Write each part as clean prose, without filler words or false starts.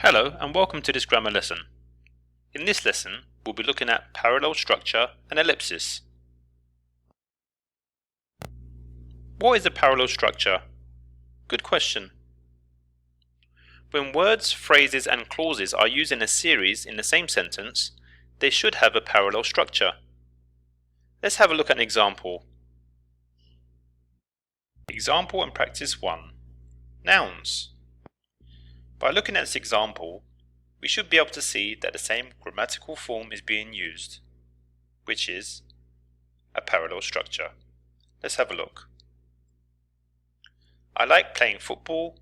Hello and welcome to this grammar lesson. In this lesson, we'll be looking at parallel structure and ellipsis. What is a parallel structure? Good question. When words, phrases and clauses are used in a series in the same sentence, they should have a parallel structure. Let's have a look at an example. Example and practice 1. Nouns. By looking at this example, we should be able to see that the same grammatical form is being used, which is a parallel structure. Let's have a look. I like playing football,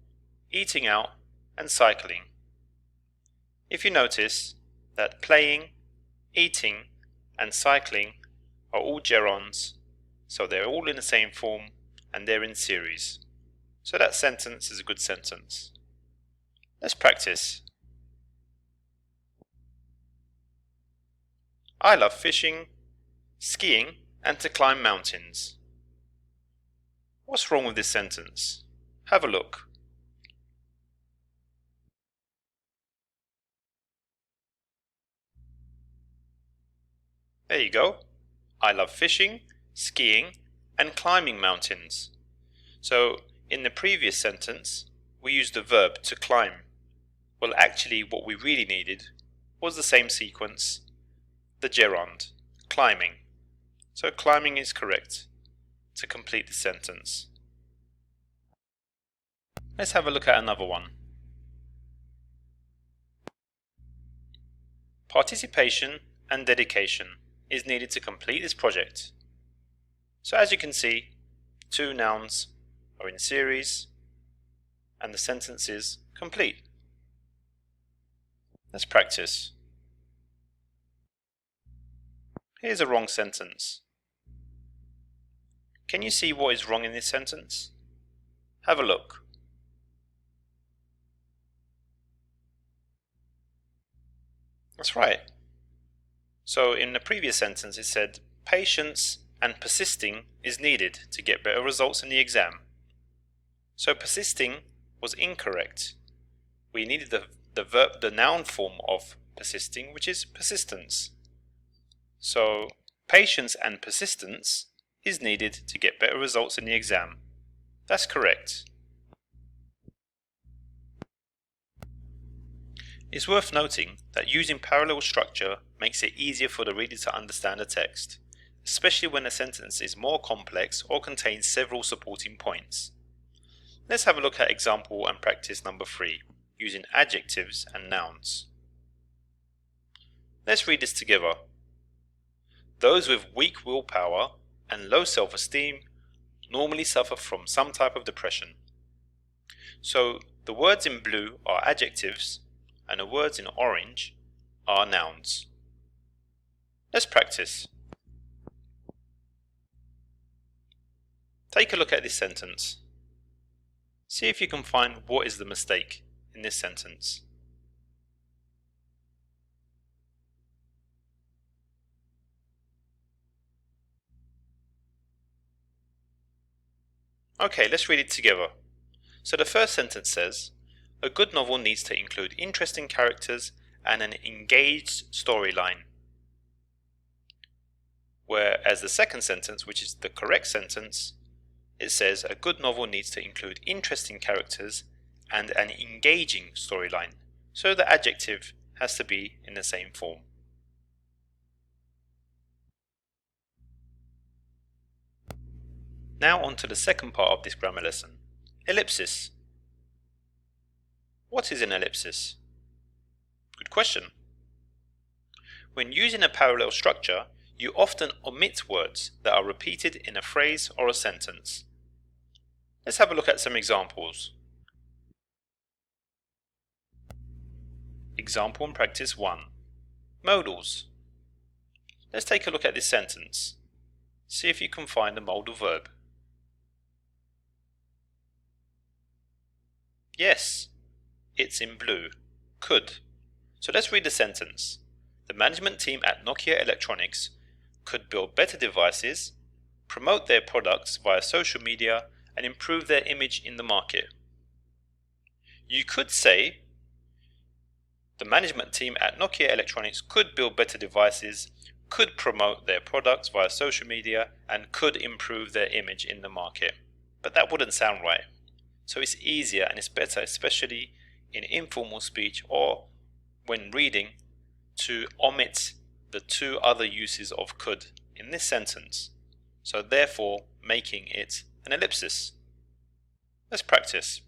eating out, and cycling. If you notice that playing, eating, and cycling are all gerunds, so they're all in the same form and they're in series. So that sentence is a good sentence. Let's practice. I love fishing, skiing, and to climb mountains. What's wrong with this sentence? Have a look. There you go. I love fishing, skiing, and climbing mountains. So, in the previous sentence, we used the verb to climb. Well, actually, what we really needed was the same sequence, the gerund, climbing. So climbing is correct to complete the sentence. Let's have a look at another one. Participation and dedication is needed to complete this project. So as you can see, two nouns are in series and the sentence is complete. Let's practice. Here's a wrong sentence. Can you see what is wrong in this sentence? Have a look. That's right. So in the previous sentence it said, patience and persisting is needed to get better results in the exam. So persisting was incorrect. We needed the noun form of persisting, which is persistence. So patience and persistence is needed to get better results in the exam. That's correct. It's worth noting that using parallel structure makes it easier for the reader to understand the text, especially when a sentence is more complex or contains several supporting points. Let's have a look at example and practice number 3, using adjectives and nouns. Let's read this together. Those with weak willpower and low self-esteem normally suffer from some type of depression. So the words in blue are adjectives and the words in orange are nouns. Let's practice. Take a look at this sentence. See if you can find what is the mistake in this sentence. Okay, let's read it together. So the first sentence says, a good novel needs to include interesting characters and an engaged storyline. Whereas the second sentence, which is the correct sentence, it says a good novel needs to include interesting characters and an engaging storyline. So the adjective has to be in the same form. Now on to the second part of this grammar lesson, ellipsis. What is an ellipsis? Good question. When using a parallel structure, you often omit words that are repeated in a phrase or a sentence. Let's have a look at some examples. Example and practice 1. Modals. Let's take a look at this sentence. See if you can find the modal verb. Yes, it's in blue. Could. So let's read the sentence. The management team at Nokia Electronics could build better devices, promote their products via social media, and improve their image in the market. You could say, The management team at Nokia Electronics could build better devices, could promote their products via social media, and could improve their image in the market. But that wouldn't sound right. So it's easier and it's better, especially in informal speech or when reading, to omit the two other uses of could in this sentence. So therefore making it an ellipsis. Let's practice.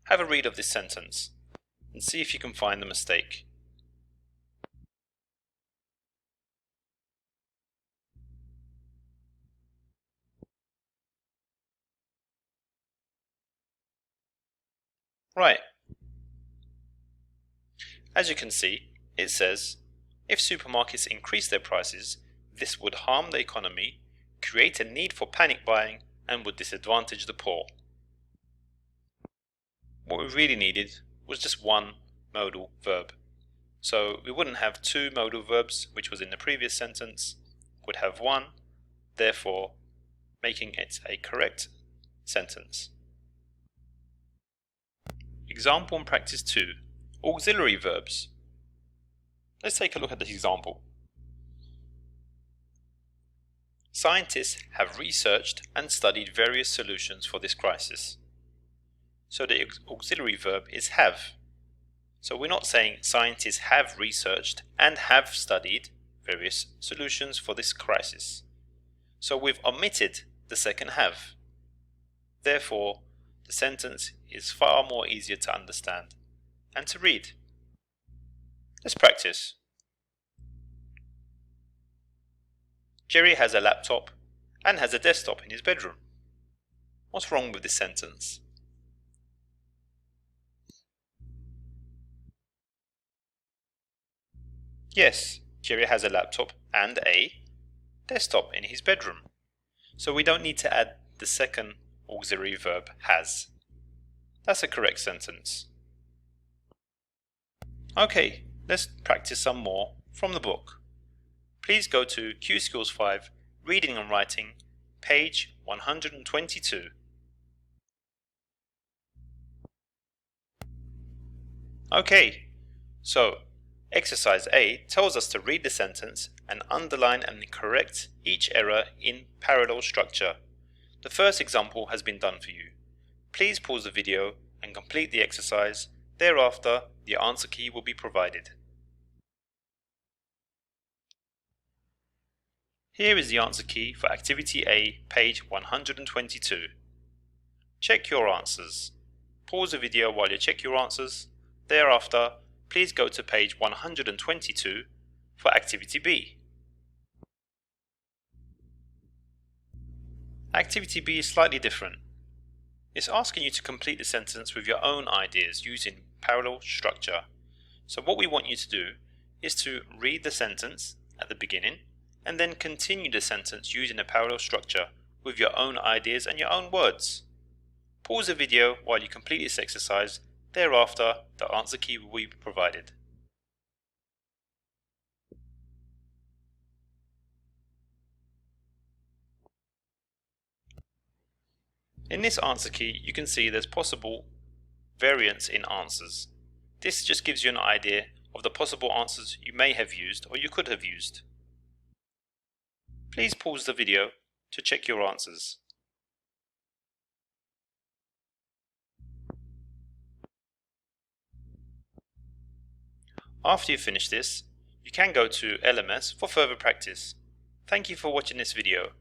Have a read of this sentence and see if you can find the mistake. Right. As you can see, it says, if supermarkets increase their prices, this would harm the economy, create a need for panic buying, and would disadvantage the poor. What we really needed was just one modal verb. So we wouldn't have two modal verbs, which was in the previous sentence, would have one, therefore making it a correct sentence. Example and practice 2. Auxiliary verbs. Let's take a look at this example. Scientists have researched and studied various solutions for this crisis. So the auxiliary verb is have. So we're not saying scientists have researched and have studied various solutions for this crisis. So we've omitted the second have. Therefore, the sentence is far more easier to understand and to read. Let's practice. Jerry has a laptop and has a desktop in his bedroom. What's wrong with this sentence? Yes, Jerry has a laptop and a desktop in his bedroom. So we don't need to add the second auxiliary verb has. That's a correct sentence. Okay, let's practice some more from the book. Please go to Q Skills 5, Reading and Writing, page 122. Okay, so exercise A tells us to read the sentence and underline and correct each error in parallel structure. The first example has been done for you. Please pause the video and complete the exercise. Thereafter, the answer key will be provided. Here is the answer key for Activity A, page 122. Check your answers. Pause the video while you check your answers. Thereafter, please go to page 122 for Activity B. Activity B is slightly different. It's asking you to complete the sentence with your own ideas using parallel structure. So what we want you to do is to read the sentence at the beginning and then continue the sentence using a parallel structure with your own ideas and your own words. Pause the video while you complete this exercise. Thereafter, the answer key will be provided. In this answer key, you can see there's possible variance in answers. This just gives you an idea of the possible answers you may have used or you could have used. Please pause the video to check your answers. After you finish this, you can go to LMS for further practice. Thank you for watching this video.